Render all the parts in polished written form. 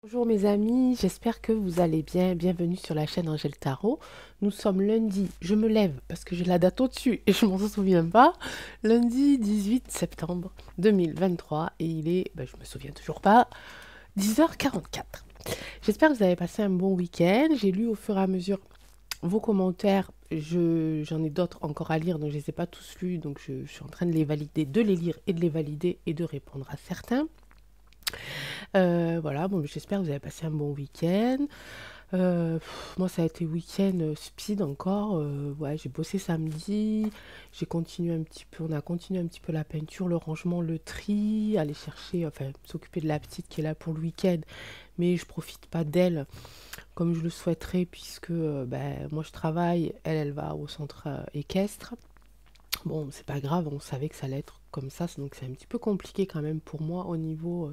Bonjour mes amis, j'espère que vous allez bien. Bienvenue sur la chaîne Angèle Tarot. Nous sommes lundi, je me lève parce que j'ai la date au-dessus et je m'en souviens pas. Lundi 18 septembre 2023 et il est, je me souviens toujours pas, 10h44. J'espère que vous avez passé un bon week-end. J'ai lu au fur et à mesure vos commentaires. J'en ai d'autres encore à lire, donc je ne les ai pas tous lus, donc je suis en train de les valider, de les lire et de les valider et de répondre à certains. Voilà, bon, j'espère que vous avez passé un bon week-end. Moi, ça a été week-end speed encore. Ouais, j'ai bossé samedi. J'ai continué un petit peu, on a continué un petit peu la peinture, le rangement, le tri, aller chercher, enfin, s'occuper de la petite qui est là pour le week-end. Mais je profite pas d'elle comme je le souhaiterais puisque moi je travaille, elle va au centre équestre. Bon, c'est pas grave, on savait que ça allait être comme ça, donc c'est un petit peu compliqué quand même pour moi au niveau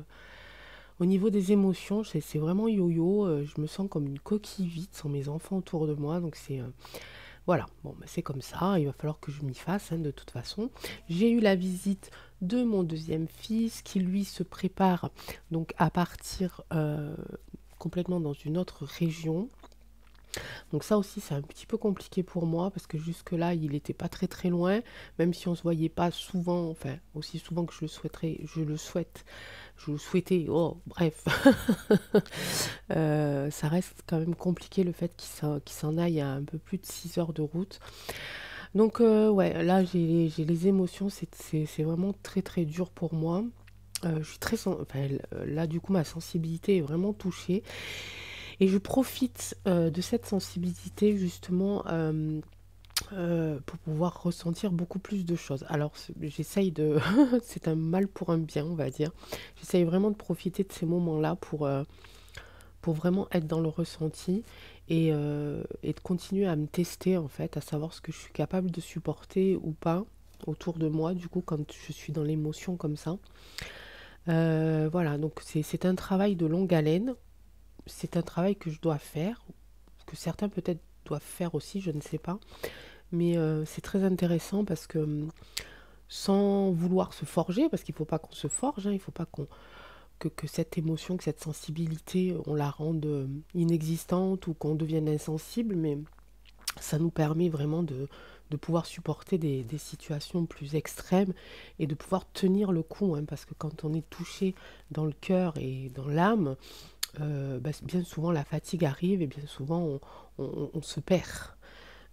des émotions. C'est vraiment yo-yo. Je me sens comme une coquille vide sans mes enfants autour de moi. Donc c'est voilà, bon, c'est comme ça. Il va falloir que je m'y fasse, hein, de toute façon. J'ai eu la visite de mon deuxième fils qui lui se prépare donc à partir complètement dans une autre région. Donc ça aussi c'est un petit peu compliqué pour moi parce que jusque-là il n'était pas très très loin, même si on se voyait pas souvent, enfin aussi souvent que je le souhaiterais, je le souhaitais, oh bref. Ça reste quand même compliqué le fait qu'il s'en aille à un peu plus de 6 heures de route. Donc ouais, là j'ai les émotions, c'est vraiment très très dur pour moi. Je suis enfin, là du coup ma sensibilité est vraiment touchée et je profite de cette sensibilité justement pour pouvoir ressentir beaucoup plus de choses. Alors j'essaye de... c'est un mal pour un bien, on va dire. J'essaye vraiment de profiter de ces moments-là pour vraiment être dans le ressenti et de continuer à me tester en fait, à savoir ce que je suis capable de supporter ou pas autour de moi, du coup, quand je suis dans l'émotion comme ça. Voilà, donc c'est un travail de longue haleine, c'est un travail que je dois faire, que certains peut-être doivent faire aussi, je ne sais pas. Mais c'est très intéressant parce que sans vouloir se forger, parce qu'il ne faut pas qu'on se forge, hein, il ne faut pas que cette émotion, que cette sensibilité, on la rende inexistante ou qu'on devienne insensible, mais ça nous permet vraiment de pouvoir supporter des situations plus extrêmes et de pouvoir tenir le coup, hein, parce que quand on est touché dans le cœur et dans l'âme, bien souvent la fatigue arrive et bien souvent on se perd.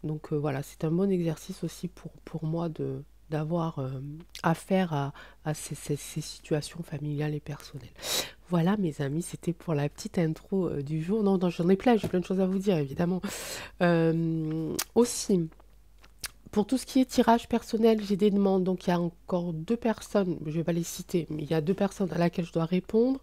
Donc voilà, c'est un bon exercice aussi pour moi d'avoir affaire à ces situations familiales et personnelles. Voilà mes amis, c'était pour la petite intro du jour. Non, non, j'en ai plein, j'ai plein de choses à vous dire évidemment. Aussi, pour tout ce qui est tirage personnel, j'ai des demandes. Donc il y a encore deux personnes, je ne vais pas les citer, mais il y a deux personnes à laquelle je dois répondre.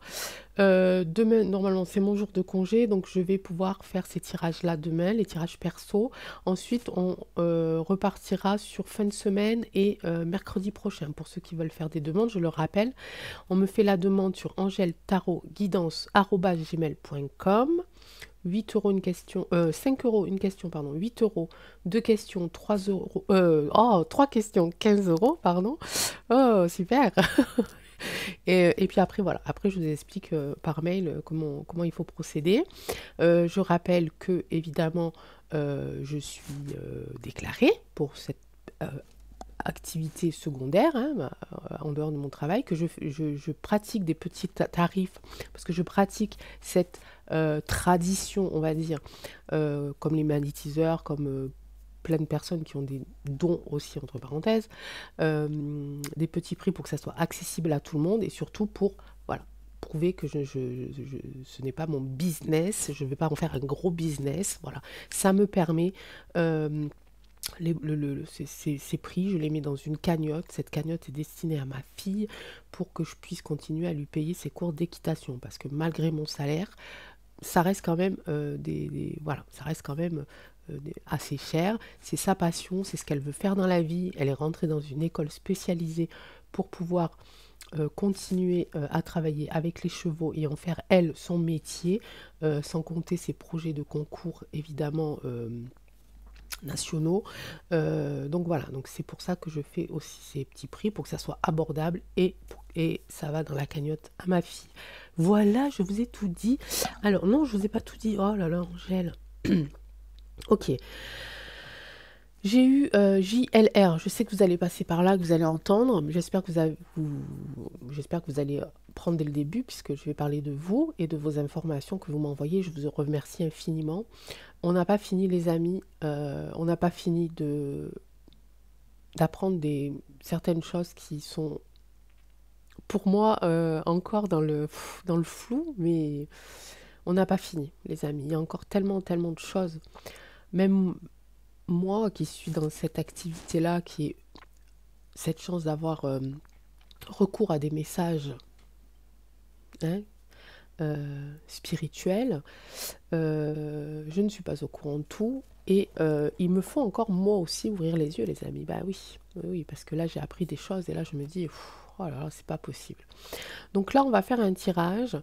Demain, normalement, c'est mon jour de congé, donc je vais pouvoir faire ces tirages-là demain, les tirages perso. Ensuite, on repartira sur fin de semaine et mercredi prochain. Pour ceux qui veulent faire des demandes, je le rappelle, on me fait la demande sur angeletarotguidance@gmail.com. 8 euros une question, 5 euros une question, pardon, 8 euros, deux questions, 3 euros, 3 questions, 15 euros, pardon. Oh, super! Et puis après, voilà, après je vous explique par mail comment il faut procéder. Je rappelle que, évidemment, je suis déclarée pour cette euh, activité secondaire, hein, en dehors de mon travail, que je pratique des petits tarifs, parce que je pratique cette tradition, on va dire, comme les magnétiseurs, comme plein de personnes qui ont des dons aussi, entre parenthèses, des petits prix pour que ça soit accessible à tout le monde et surtout pour, voilà, prouver que ce n'est pas mon business, je ne vais pas en faire un gros business, voilà. Ça me permet, ces prix, je les mets dans une cagnotte. Cette cagnotte est destinée à ma fille pour que je puisse continuer à lui payer ses cours d'équitation. Parce que malgré mon salaire, ça reste quand même voilà, ça reste quand même assez cher. C'est sa passion, c'est ce qu'elle veut faire dans la vie. Elle est rentrée dans une école spécialisée pour pouvoir continuer à travailler avec les chevaux et en faire elle son métier, sans compter ses projets de concours évidemment nationaux. Donc voilà, donc c'est pour ça que je fais aussi ces petits prix, pour que ça soit abordable et et ça va dans la cagnotte à ma fille. Voilà, je vous ai tout dit. Alors non, je vous ai pas tout dit. Oh là là, Angèle. Ok. J'ai eu JLR. Je sais que vous allez passer par là, que vous allez entendre. J'espère que j'espère que vous allez prendre dès le début, puisque je vais parler de vous et de vos informations que vous m'envoyez. Je vous remercie infiniment. On n'a pas fini, les amis. On n'a pas fini d'apprendre certaines choses qui sont pour moi encore dans le flou, mais on n'a pas fini, les amis. Il y a encore tellement, tellement de choses. Même moi qui suis dans cette activité-là, qui est cette chance d'avoir recours à des messages, hein, spirituels, je ne suis pas au courant de tout. Et il me faut encore moi aussi ouvrir les yeux, les amis. Bah oui, oui, oui, parce que là j'ai appris des choses et là je me dis, oh là là, c'est pas possible. Donc là on va faire un tirage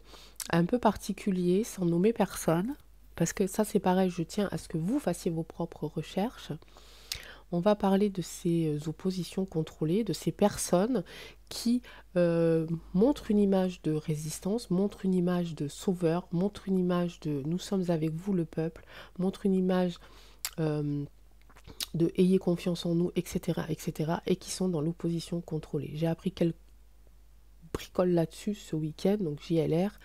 un peu particulier, sans nommer personne, parce que ça c'est pareil, je tiens à ce que vous fassiez vos propres recherches. On va parler de ces oppositions contrôlées, de ces personnes qui montrent une image de résistance, montrent une image de sauveur, montrent une image de nous sommes avec vous le peuple, montrent une image de ayez confiance en nous, etc., etc., et qui sont dans l'opposition contrôlée. J'ai appris quelques bricoles là-dessus ce week-end, donc JLR.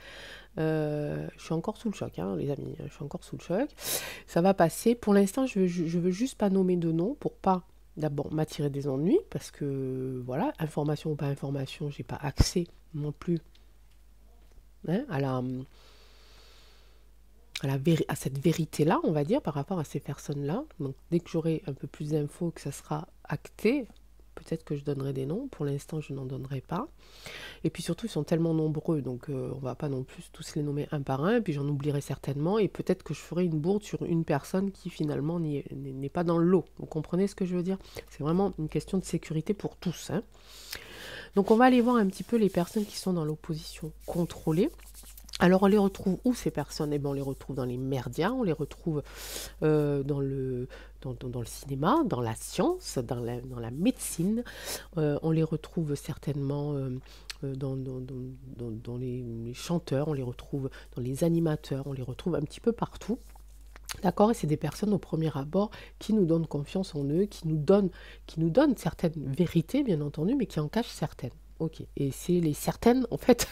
Je suis encore sous le choc, hein, les amis, je suis encore sous le choc. Ça va passer. Pour l'instant, je veux juste pas nommer de nom pour pas d'abord m'attirer des ennuis, parce que voilà, information ou pas information, j'ai pas accès non plus, hein, à cette vérité-là, on va dire, par rapport à ces personnes-là. Donc dès que j'aurai un peu plus d'infos, que ça sera acté, peut-être que je donnerai des noms. Pour l'instant, je n'en donnerai pas. Et puis surtout, ils sont tellement nombreux, donc on va pas non plus tous les nommer un par un, et puis j'en oublierai certainement, et peut-être que je ferai une bourde sur une personne qui finalement n'est pas dans le lot. Vous comprenez ce que je veux dire? C'est vraiment une question de sécurité pour tous, hein. Donc on va aller voir un petit peu les personnes qui sont dans l'opposition contrôlée. Alors on les retrouve où, ces personnes? Eh bien, on les retrouve dans les médias, on les retrouve dans le cinéma, dans la science, dans la médecine, on les retrouve certainement dans les chanteurs, on les retrouve dans les animateurs, on les retrouve un petit peu partout. D'accord? Et c'est des personnes au premier abord qui nous donnent confiance en eux, qui nous donnent certaines vérités, bien entendu, mais qui en cachent certaines. Ok, et c'est les certaines, en fait,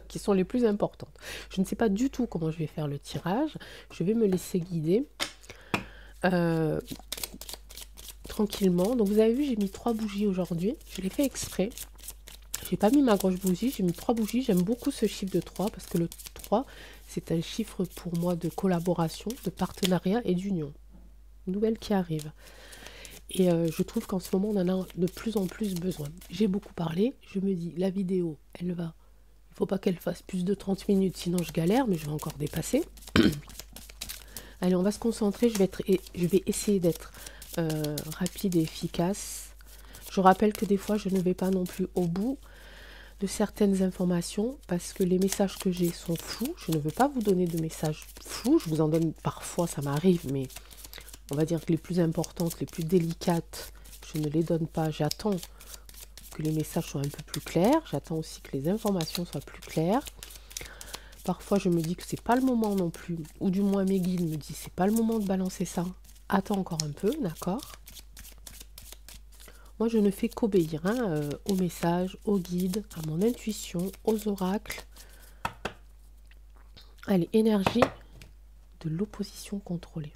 qui sont les plus importantes. Je ne sais pas du tout comment je vais faire le tirage. Je vais me laisser guider tranquillement. Donc vous avez vu, j'ai mis 3 bougies aujourd'hui. Je l'ai fait exprès. J'ai pas mis ma grosse bougie, j'ai mis 3 bougies. J'aime beaucoup ce chiffre de 3 parce que le 3, c'est un chiffre pour moi de collaboration, de partenariat et d'union. Une nouvelle qui arrive. Et je trouve qu'en ce moment, on en a de plus en plus besoin. J'ai beaucoup parlé. Je me dis, la vidéo, elle va. Il ne faut pas qu'elle fasse plus de 30 minutes, sinon je galère, mais je vais encore dépasser. Allez, on va se concentrer. Je vais essayer d'être rapide et efficace. Je rappelle que des fois, je ne vais pas non plus au bout de certaines informations parce que les messages que j'ai sont flous. Je ne veux pas vous donner de messages flous. Je vous en donne parfois, ça m'arrive, mais on va dire que les plus importantes, les plus délicates, je ne les donne pas. J'attends que les messages soient un peu plus clairs. J'attends aussi que les informations soient plus claires. Parfois, je me dis que c'est pas le moment non plus, ou du moins mes guides me disent c'est pas le moment de balancer ça. Attends encore un peu, d'accord? Moi, je ne fais qu'obéir aux messages, aux guides, à mon intuition, aux oracles. Allez, énergie de l'opposition contrôlée.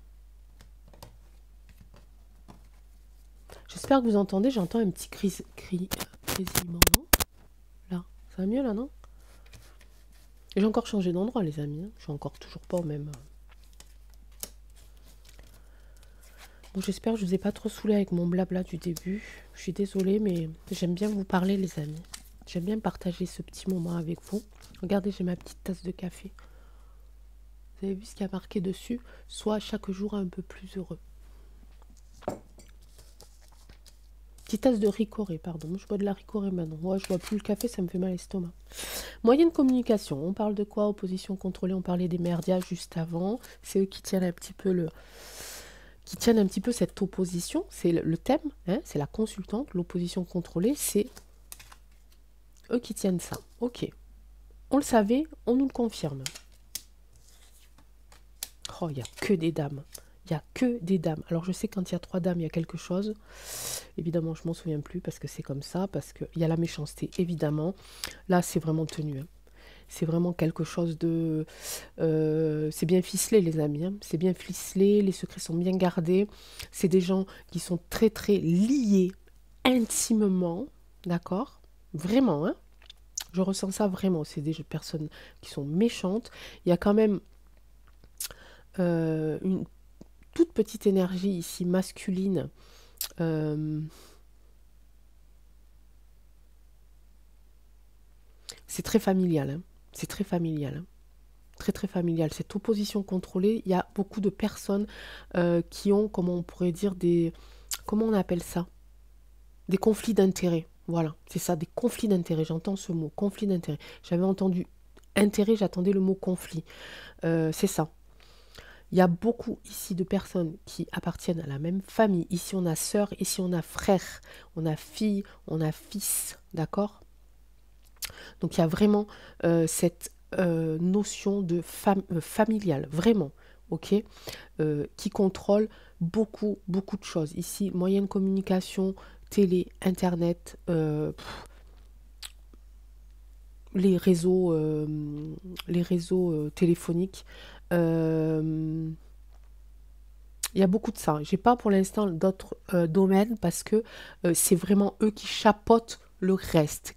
J'espère que vous entendez, j'entends un petit grésillement, non? Là, ça va mieux là, non? J'ai encore changé d'endroit, les amis. Hein. Je suis encore toujours pas au même. Bon, j'espère que je vous ai pas trop saoulé avec mon blabla du début. Je suis désolée, mais j'aime bien vous parler, les amis. J'aime bien partager ce petit moment avec vous. Regardez, j'ai ma petite tasse de café. Vous avez vu ce qu'il y a marqué dessus? Sois chaque jour un peu plus heureux. Petite tasse de ricoré, pardon. Moi, je bois de la ricoré maintenant. Moi, je bois plus le café, ça me fait mal à l'estomac. Moyen de communication. On parle de quoi? Opposition contrôlée. On parlait des merdias juste avant. C'est eux qui tiennent un petit peu cette opposition. C'est le thème. Hein, c'est la consultante. L'opposition contrôlée, c'est eux qui tiennent ça. Ok. On le savait, on nous le confirme. Oh, il n'y a que des dames. Il n'y a que des dames. Alors, je sais quand il y a 3 dames, il y a quelque chose. Évidemment, je m'en souviens plus parce que c'est comme ça. Parce qu'il y a la méchanceté, évidemment. Là, c'est vraiment tenu. Hein. C'est vraiment quelque chose de... c'est bien ficelé, les amis. Hein. C'est bien ficelé. Les secrets sont bien gardés. C'est des gens qui sont très, très liés intimement. D'accord? Vraiment, hein? Je ressens ça vraiment. C'est des personnes qui sont méchantes. Il y a quand même une toute petite énergie ici masculine. C'est très familial. Hein. C'est très familial. Hein. Très très familial. Cette opposition contrôlée, il y a beaucoup de personnes qui ont, comment on pourrait dire, des... Comment on appelle ça? Des conflits d'intérêts. Voilà, c'est ça, des conflits d'intérêts. J'entends ce mot, conflit d'intérêts. J'avais entendu intérêt, j'attendais le mot conflit. C'est ça. Il y a beaucoup ici de personnes qui appartiennent à la même famille. Ici, on a sœur, ici, on a frère, on a fille, on a fils. D'accord? Donc, il y a vraiment cette notion de familiale, vraiment, ok, qui contrôle beaucoup, beaucoup de choses. Ici, moyens de communication, télé, internet, les réseaux téléphoniques. Il y a beaucoup de ça. J'ai pas pour l'instant d'autres domaines parce que c'est vraiment eux qui chapeautent le reste.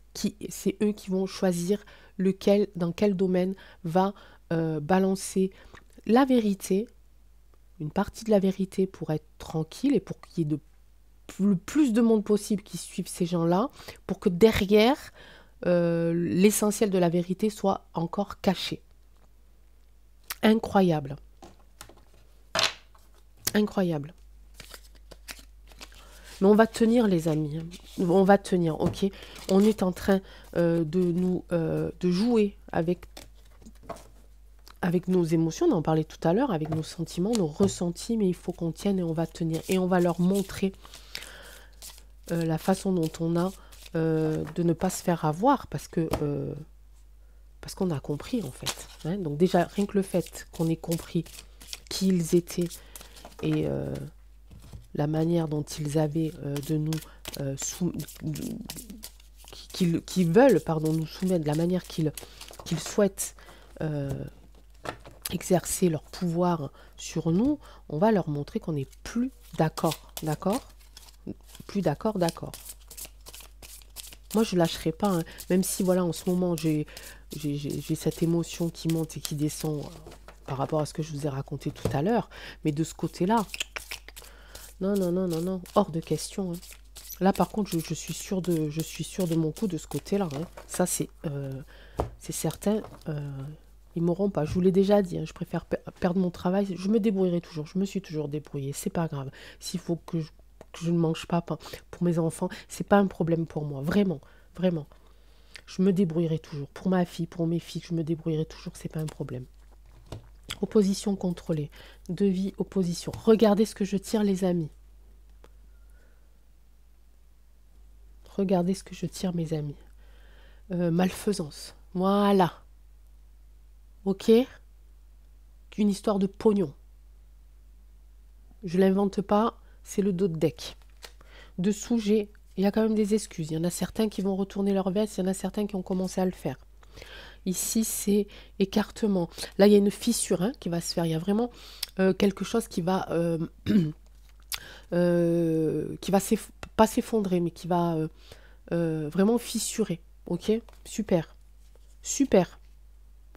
C'est eux qui vont choisir dans quel domaine va balancer la vérité, une partie de la vérité pour être tranquille et pour qu'il y ait le plus de monde possible qui suivent ces gens-là, pour que derrière, l'essentiel de la vérité soit encore caché. Incroyable. Incroyable. Mais on va tenir, les amis. On va tenir, ok. On est en train de jouer avec nos émotions, on en parlait tout à l'heure, avec nos sentiments, nos ressentis, mais il faut qu'on tienne et on va tenir. Et on va leur montrer la façon dont on a de ne pas se faire avoir, parce qu'on a compris, en fait. Hein. Donc déjà, rien que le fait qu'on ait compris qui ils étaient et la manière dont ils avaient de nous qui veulent nous soumettre, la manière qu'ils souhaitent exercer leur pouvoir sur nous, on va leur montrer qu'on n'est plus d'accord, d'accord? Plus d'accord, d'accord. Moi, je lâcherai pas, hein. Même si, voilà, en ce moment, j'ai cette émotion qui monte et qui descend par rapport à ce que je vous ai raconté tout à l'heure. Mais de ce côté-là, non, non, non, non, non, hors de question. Hein. Là, par contre, je suis sûre de mon coup de ce côté-là. Hein. Ça, c'est certain. Ils m'auront pas. Je vous l'ai déjà dit. Hein, je préfère perdre mon travail. Je me débrouillerai toujours. Je me suis toujours débrouillée. C'est pas grave. S'il faut que je ne mange pas pour mes enfants, c'est pas un problème pour moi. Vraiment, vraiment. Je me débrouillerai toujours. Pour ma fille, pour mes filles, je me débrouillerai toujours. C'est pas un problème. Opposition contrôlée. Devis, opposition. Regardez ce que je tire, les amis. Regardez ce que je tire, mes amis. Malfaisance. Voilà. Ok? Une histoire de pognon. Je l'invente pas, c'est le dos de deck. Dessous, il y a quand même des excuses. Il y en a certains qui vont retourner leur veste, il y en a certains qui ont commencé à le faire. Ici, c'est écartement. Là, il y a une fissure hein, qui va se faire. Il y a vraiment quelque chose qui va pas s'effondrer, mais qui va vraiment fissurer. Ok? Super. Super.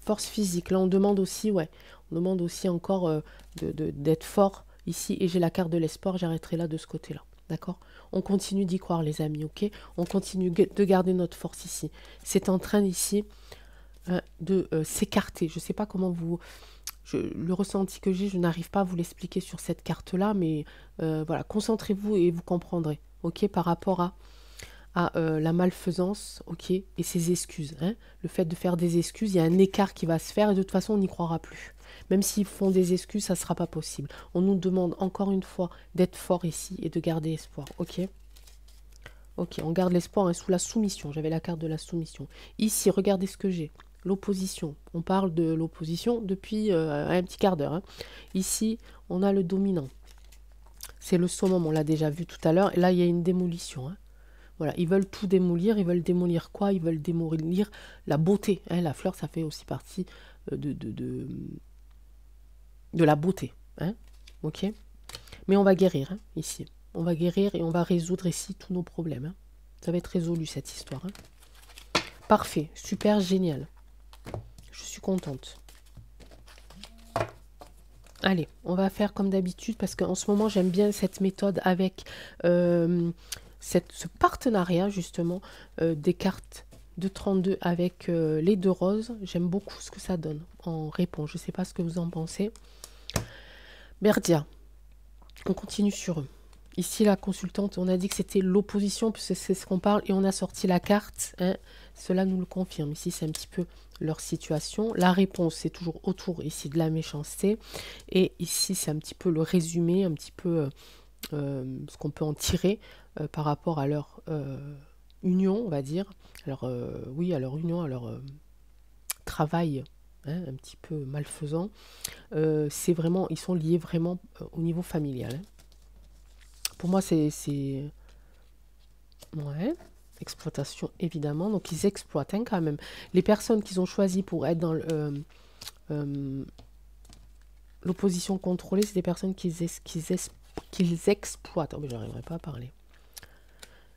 Force physique. Là, on demande aussi, ouais, on demande aussi encore d'être fort ici. Et j'ai la carte de l'espoir, j'arrêterai là de ce côté-là. D'accord? On continue d'y croire, les amis, ok? On continue de garder notre force ici. C'est en train ici de s'écarter. Je ne sais pas comment le ressenti que j'ai, je n'arrive pas à vous l'expliquer sur cette carte-là, mais voilà, concentrez-vous et vous comprendrez, ok? Par rapport à la malfaisance, ok, et ses excuses. Hein. Le fait de faire des excuses, il y a un écart qui va se faire et de toute façon, on n'y croira plus. Même s'ils font des excuses, ça ne sera pas possible. On nous demande encore une fois d'être fort ici et de garder espoir, ok? Ok, on garde l'espoir hein, sous la soumission. J'avais la carte de la soumission. Ici, regardez ce que j'ai. L'opposition. On parle de l'opposition depuis un petit quart d'heure. Hein. Ici, on a le dominant. C'est le summum, on l'a déjà vu tout à l'heure. Et là, il y a une démolition. Hein. Voilà, ils veulent tout démolir. Ils veulent démolir quoi? Ils veulent démolir la beauté. Hein. La fleur, ça fait aussi partie de la beauté. Hein. Ok. Mais on va guérir hein, ici. On va guérir et on va résoudre ici tous nos problèmes. Hein. Ça va être résolu cette histoire. Hein. Parfait, super, génial. Je suis contente. Allez, on va faire comme d'habitude parce qu'en ce moment j'aime bien cette méthode avec ce partenariat justement des cartes de 32 avec les deux roses. J'aime beaucoup ce que ça donne en réponse. Je ne sais pas ce que vous en pensez. Merdia, on continue sur eux. Ici, la consultante, on a dit que c'était l'opposition, puisque c'est ce qu'on parle, et on a sorti la carte. Hein. Cela nous le confirme. Ici, c'est un petit peu leur situation. La réponse, c'est toujours autour ici de la méchanceté. Et ici, c'est un petit peu le résumé, un petit peu ce qu'on peut en tirer par rapport à leur union, on va dire. Alors, oui, à leur union, à leur travail hein, un petit peu malfaisant. C'est vraiment, ils sont liés vraiment au niveau familial. Hein. Pour moi, c'est... Ouais, exploitation, évidemment. Donc, ils exploitent hein, quand même. Les personnes qu'ils ont choisies pour être dans l'opposition contrôlée, c'est des personnes qu'ils exploitent. Oh, mais j'arriverai pas à parler.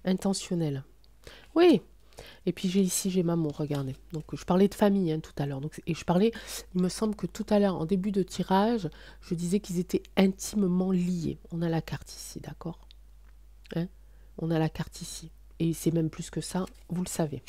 Intentionnel. Oui. Et puis, j'ai Maman, regardez. Donc, je parlais de famille hein, tout à l'heure. Et je parlais, il me semble que tout à l'heure, en début de tirage, je disais qu'ils étaient intimement liés. On a la carte ici, d'accord hein. On a la carte ici. Et c'est même plus que ça, vous le savez.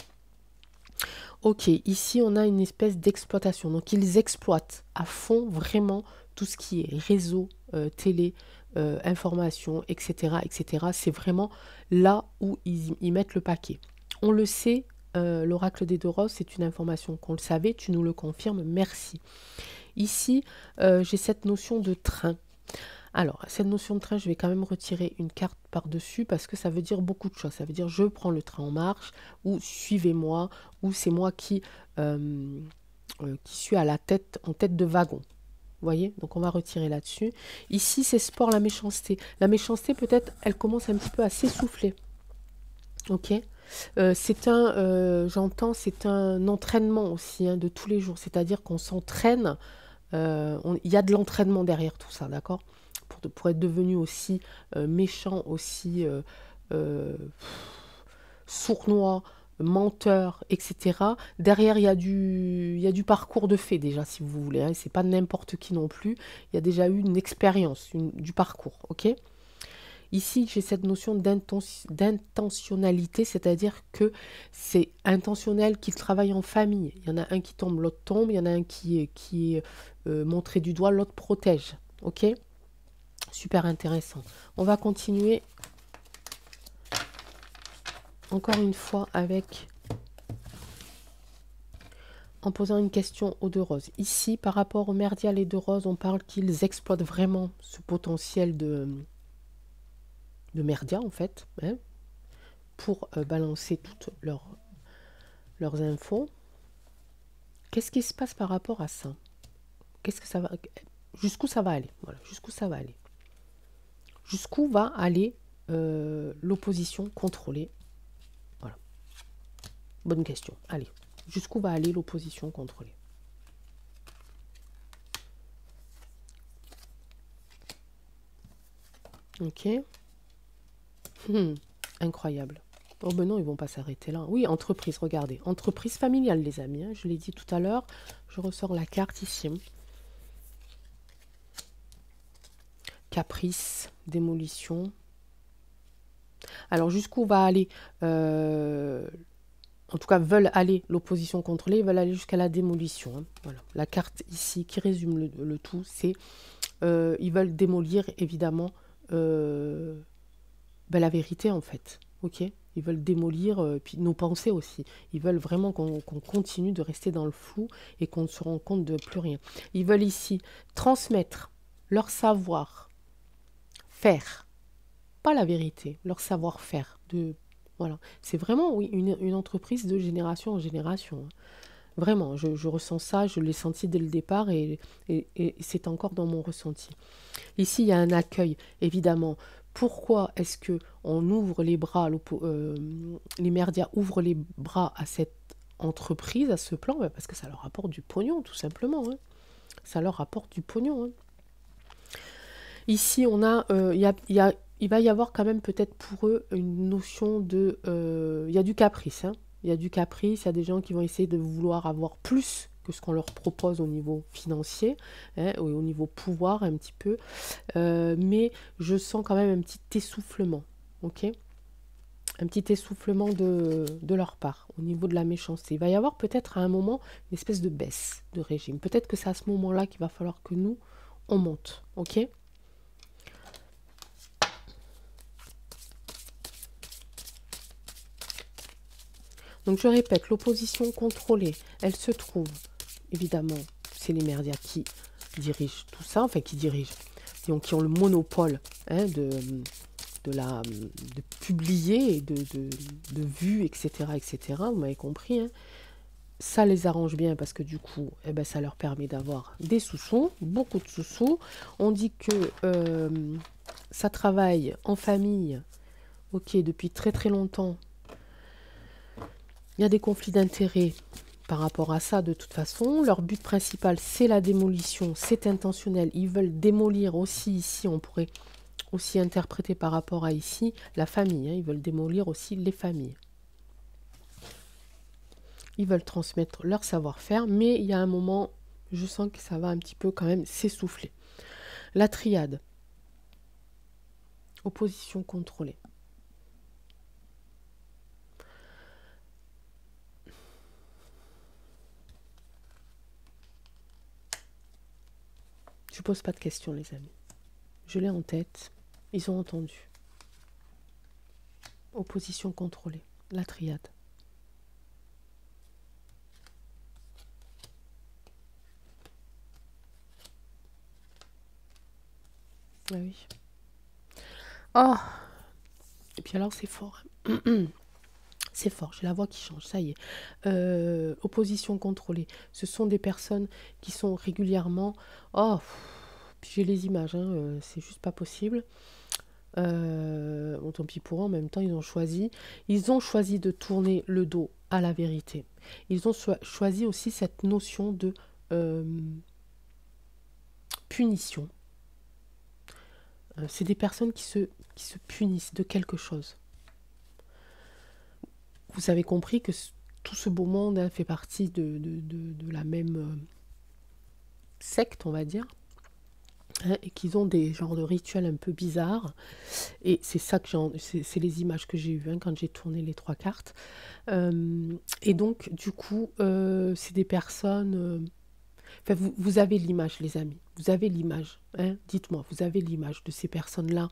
Ok, ici on a une espèce d'exploitation. Donc ils exploitent à fond vraiment tout ce qui est réseau, télé, information, etc. etc. C'est vraiment là où ils mettent le paquet. On le sait, l'oracle des deux roses, c'est une information qu'on le savait, tu nous le confirmes, merci. Ici, j'ai cette notion de train. Alors, cette notion de train, je vais quand même retirer une carte par-dessus parce que ça veut dire beaucoup de choses. Ça veut dire je prends le train en marche ou suivez-moi ou c'est moi qui suis à la tête, en tête de wagon. Vous voyez? Donc, on va retirer là-dessus. Ici, c'est sport, la méchanceté. La méchanceté, peut-être, elle commence un petit peu à s'essouffler. Ok? J'entends, c'est un entraînement aussi hein, de tous les jours. C'est-à-dire qu'on s'entraîne. Il y a de l'entraînement derrière tout ça, d'accord? Pour être devenu aussi méchant, aussi sournois, menteur, etc. Derrière, il y a du parcours de fait déjà, si vous voulez. Hein. C'est pas n'importe qui non plus. Il y a déjà eu une expérience, du parcours, ok? Ici, j'ai cette notion d'intentionnalité, c'est-à-dire que c'est intentionnel qu'ils travaillent en famille. Il y en a un qui tombe, l'autre tombe. Il y en a un qui est montré du doigt, l'autre protège. Ok? Super intéressant. On va continuer encore une fois avec en posant une question aux deux roses. Ici, par rapport au merdia, les deux roses, on parle qu'ils exploitent vraiment ce potentiel de merdia, en fait, hein, pour balancer toutes leurs infos. Qu'est-ce qui se passe par rapport à ça? Qu'est-ce que ça va... Jusqu'où ça va aller? Voilà, jusqu'où ça va aller? Jusqu'où va aller l'opposition contrôlée? Voilà. Bonne question. Allez. Jusqu'où va aller l'opposition contrôlée? Ok. Incroyable. Oh ben non, ils vont pas s'arrêter là. Oui, entreprise, regardez. Entreprise familiale, les amis. Hein, je l'ai dit tout à l'heure. Je ressors la carte ici. Caprice, démolition. Alors, jusqu'où va aller... en tout cas, veulent aller l'opposition contrôlée, ils veulent aller jusqu'à la démolition. Hein. Voilà. La carte ici qui résume le tout, c'est ils veulent démolir évidemment la vérité en fait. Ok? Ils veulent démolir puis nos pensées aussi. Ils veulent vraiment qu'on continue de rester dans le flou et qu'on ne se rende compte de plus rien. Ils veulent ici transmettre leur savoir-faire, pas la vérité, leur savoir-faire. Voilà. C'est vraiment, oui, une entreprise de génération en génération, hein. Vraiment, je ressens ça, je l'ai senti dès le départ et c'est encore dans mon ressenti. Ici, il y a un accueil, évidemment. Pourquoi est-ce que on ouvre les bras, les merdias ouvrent les bras à cette entreprise, à ce plan? Ben, parce que ça leur apporte du pognon, tout simplement, hein. Ça leur apporte du pognon, hein. Ici, on a, il va y avoir quand même peut-être pour eux une notion de... il y a du caprice, hein. Il y a du caprice, il y a des gens qui vont essayer de vouloir avoir plus que ce qu'on leur propose au niveau financier, hein, au niveau pouvoir un petit peu. Mais je sens quand même un petit essoufflement, ok? Un petit essoufflement de leur part au niveau de la méchanceté. Il va y avoir peut-être à un moment une espèce de baisse de régime. Peut-être que c'est à ce moment-là qu'il va falloir que nous, on monte, ok? Donc je répète, l'opposition contrôlée, elle se trouve, évidemment, c'est les merdias qui dirigent tout ça, enfin qui dirigent, qui ont le monopole, hein, de publier, de vues, etc., etc., vous m'avez compris, hein. Ça les arrange bien parce que du coup, eh ben, ça leur permet d'avoir des sous-sous, beaucoup de sous-sous. On dit que ça travaille en famille, ok, depuis très très longtemps. Il y a des conflits d'intérêts par rapport à ça de toute façon. Leur but principal, c'est la démolition, c'est intentionnel. Ils veulent démolir aussi ici, on pourrait aussi interpréter par rapport à ici, la famille, hein. Ils veulent démolir aussi les familles. Ils veulent transmettre leur savoir-faire, mais il y a un moment, je sens que ça va un petit peu quand même s'essouffler. La triade. Opposition contrôlée. Je pose pas de questions, les amis. Je l'ai en tête. Ils ont entendu. Opposition contrôlée. La triade. Ah oui. Oh. Et puis alors, c'est fort. C'est fort, j'ai la voix qui change, ça y est. Opposition contrôlée. Ce sont des personnes qui sont régulièrement... Oh, puis j'ai les images, hein, c'est juste pas possible. Bon, tant pis pour eux, en même temps, ils ont choisi. Ils ont choisi de tourner le dos à la vérité. Ils ont choisi aussi cette notion de punition. C'est des personnes qui se punissent de quelque chose. Vous avez compris que tout ce beau monde, hein, fait partie de la même secte, on va dire, hein, et qu'ils ont des genres de rituels un peu bizarres. Et c'est ça que c'est les images que j'ai eues, hein, quand j'ai tourné les 3 cartes. Et donc, du coup, c'est des personnes... Enfin, vous avez l'image, les amis. Vous avez l'image. Hein, dites-moi, vous avez l'image de ces personnes-là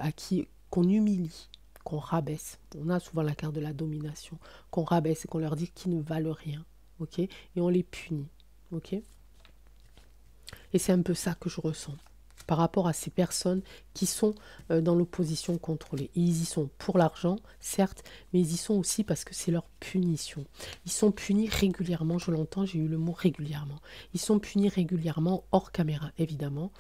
à qui qu'on humilie, qu'on rabaisse. On a souvent la carte de la domination, qu'on rabaisse et qu'on leur dit qu'ils ne valent rien, ok? Et on les punit, ok? Et c'est un peu ça que je ressens par rapport à ces personnes qui sont dans l'opposition contrôlée. Et ils y sont pour l'argent, certes, mais ils y sont aussi parce que c'est leur punition. Ils sont punis régulièrement, je l'entends, j'ai eu le mot régulièrement. Ils sont punis régulièrement, hors caméra, évidemment.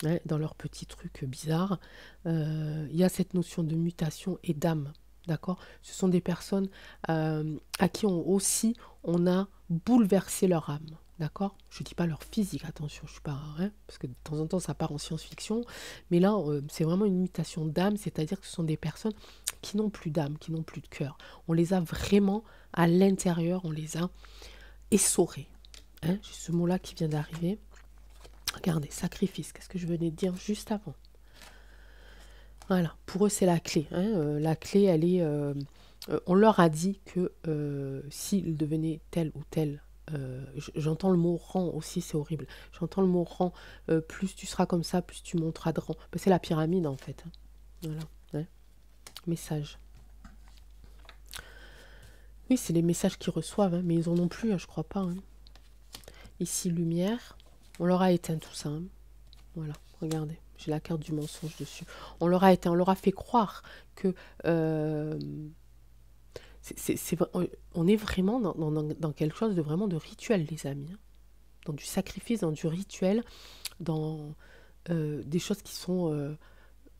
Hein, dans leurs petits trucs bizarres, il y a cette notion de mutation et d'âme, d'accord? Ce sont des personnes à qui on a bouleversé leur âme, d'accord? Je ne dis pas leur physique, attention, je suis pas, hein, parce que de temps en temps ça part en science-fiction, mais là c'est vraiment une mutation d'âme, c'est-à-dire que ce sont des personnes qui n'ont plus d'âme, qui n'ont plus de cœur. On les a vraiment à l'intérieur, on les a essorés. Hein, j'ai ce mot-là qui vient d'arriver. Regardez, sacrifice, qu'est-ce que je venais de dire juste avant? Voilà, pour eux c'est la clé, hein. La clé, elle est... on leur a dit que s'ils devenaient tel ou tel... j'entends le mot rang aussi, c'est horrible. J'entends le mot rang, plus tu seras comme ça, plus tu monteras de rang. Ben, c'est la pyramide en fait, hein. Voilà, hein. Message. Oui, c'est les messages qu'ils reçoivent, hein, mais ils en ont plus, hein, je crois pas, hein. Ici, lumière. On leur a éteint tout ça, hein. Voilà, regardez. J'ai la carte du mensonge dessus. On leur a fait croire que on est vraiment dans quelque chose de vraiment de rituel, les amis, hein. Dans du sacrifice, dans du rituel, dans des choses qui sont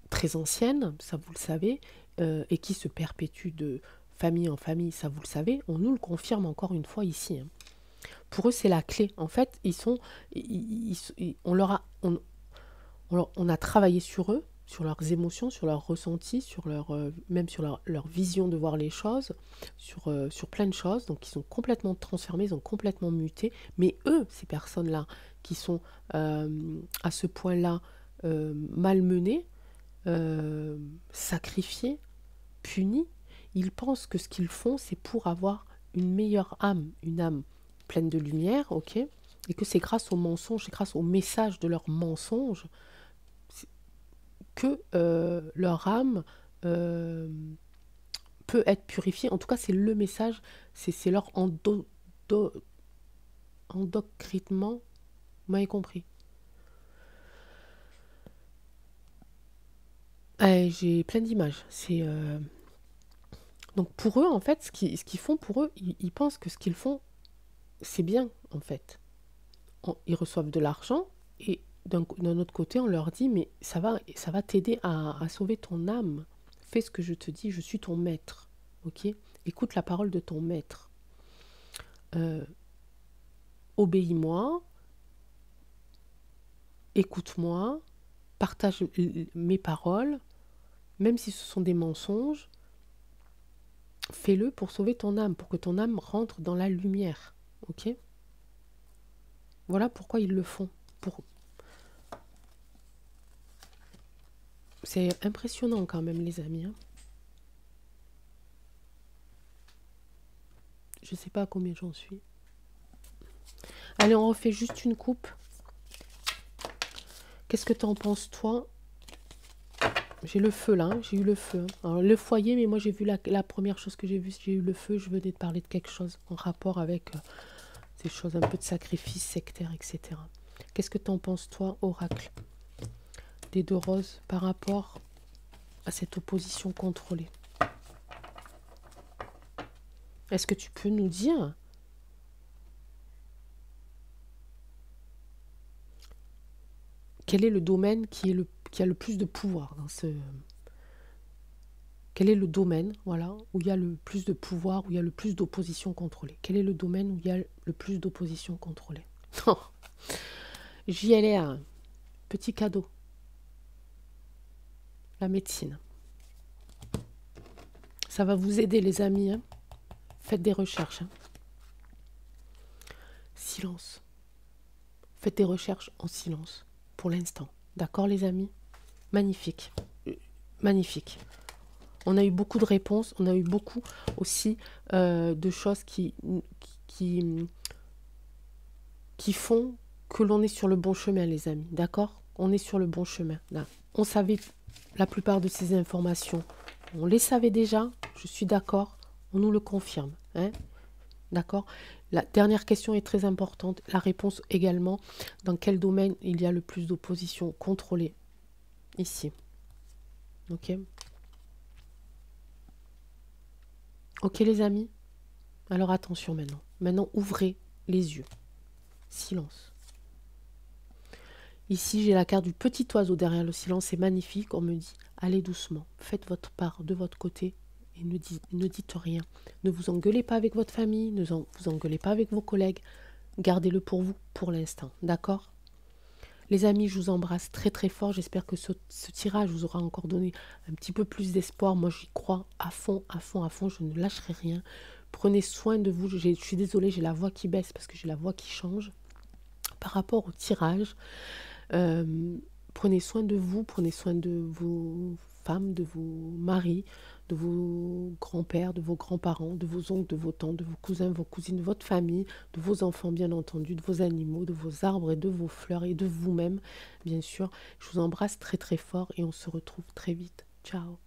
très anciennes, ça vous le savez, et qui se perpétuent de famille en famille, ça vous le savez. On nous le confirme encore une fois ici, hein. Pour eux, c'est la clé. En fait, on leur a, on a travaillé sur eux, sur leurs émotions, sur leurs ressentis, sur même sur leur vision de voir les choses, sur plein de choses. Donc, ils sont complètement transformés, ils ont complètement muté. Mais eux, ces personnes-là, qui sont à ce point-là malmenés, sacrifiés, punis, ils pensent que ce qu'ils font, c'est pour avoir une meilleure âme, une âme pleine de lumière, ok? Et que c'est grâce aux mensonges, c'est grâce au message de leurs mensonges que leur âme peut être purifiée. En tout cas, c'est le message, c'est leur endoctrinement. Vous m'avez compris? J'ai plein d'images. Donc pour eux, en fait, ce qu'ils font pour eux, ils pensent que ce qu'ils font, c'est bien, en fait. Ils reçoivent de l'argent et d'un autre côté, on leur dit, mais ça va t'aider à sauver ton âme. Fais ce que je te dis, je suis ton maître. Ok? Écoute la parole de ton maître. Obéis-moi, écoute-moi, partage mes paroles, même si ce sont des mensonges, fais-le pour sauver ton âme, pour que ton âme rentre dans la lumière. Ok? Voilà pourquoi ils le font. C'est impressionnant quand même, les amis, hein. Je sais pas à combien j'en suis. Allez, on refait juste une coupe. Qu'est-ce que t'en penses, toi? J'ai le feu, là. Hein, j'ai eu le feu. Hein. Alors, le foyer, mais moi, j'ai vu la première chose que j'ai vue, j'ai eu le feu. Je venais de parler de quelque chose en rapport avec ces choses, un peu de sacrifice sectaire, etc. Qu'est-ce que t'en penses, toi, oracle des deux roses, par rapport à cette opposition contrôlée? Est-ce que tu peux nous dire quel est le domaine qui a le plus de pouvoir dans ce... Quel est le domaine, voilà, où il y a le plus de pouvoir, où il y a le plus d'opposition contrôlée? Quel est le domaine où il y a le plus d'opposition contrôlée? JLR, petit cadeau. La médecine. Ça va vous aider, les amis, hein. Faites des recherches, hein. Silence. Faites des recherches en silence, pour l'instant. D'accord, les amis? Magnifique. Magnifique. On a eu beaucoup de réponses, on a eu beaucoup aussi de choses qui font que l'on est sur le bon chemin, les amis. D'accord? On est sur le bon chemin. Là. On savait la plupart de ces informations. On les savait déjà, je suis d'accord. On nous le confirme. Hein? D'accord? La dernière question est très importante. La réponse également. Dans quel domaine il y a le plus d'opposition contrôlée? Ici. Ok? Ok, les amis? Alors attention maintenant. Maintenant, ouvrez les yeux. Silence. Ici, j'ai la carte du petit oiseau derrière le silence. C'est magnifique. On me dit, allez doucement. Faites votre part de votre côté et ne dites rien. Ne vous engueulez pas avec votre famille. Ne vous engueulez pas avec vos collègues. Gardez-le pour vous, pour l'instant. D'accord? Les amis, je vous embrasse très très fort. J'espère que ce tirage vous aura encore donné un petit peu plus d'espoir. Moi, j'y crois à fond, à fond, à fond. Je ne lâcherai rien. Prenez soin de vous. Je suis désolée, j'ai la voix qui baisse parce que j'ai la voix qui change. Par rapport au tirage, prenez soin de vous, prenez soin de vos femmes, de vos maris, de vos grands-pères, de vos grands-parents, de vos oncles, de vos tantes, de vos cousins, vos cousines, de votre famille, de vos enfants bien entendu, de vos animaux, de vos arbres et de vos fleurs et de vous-même, bien sûr. Je vous embrasse très très fort et on se retrouve très vite. Ciao.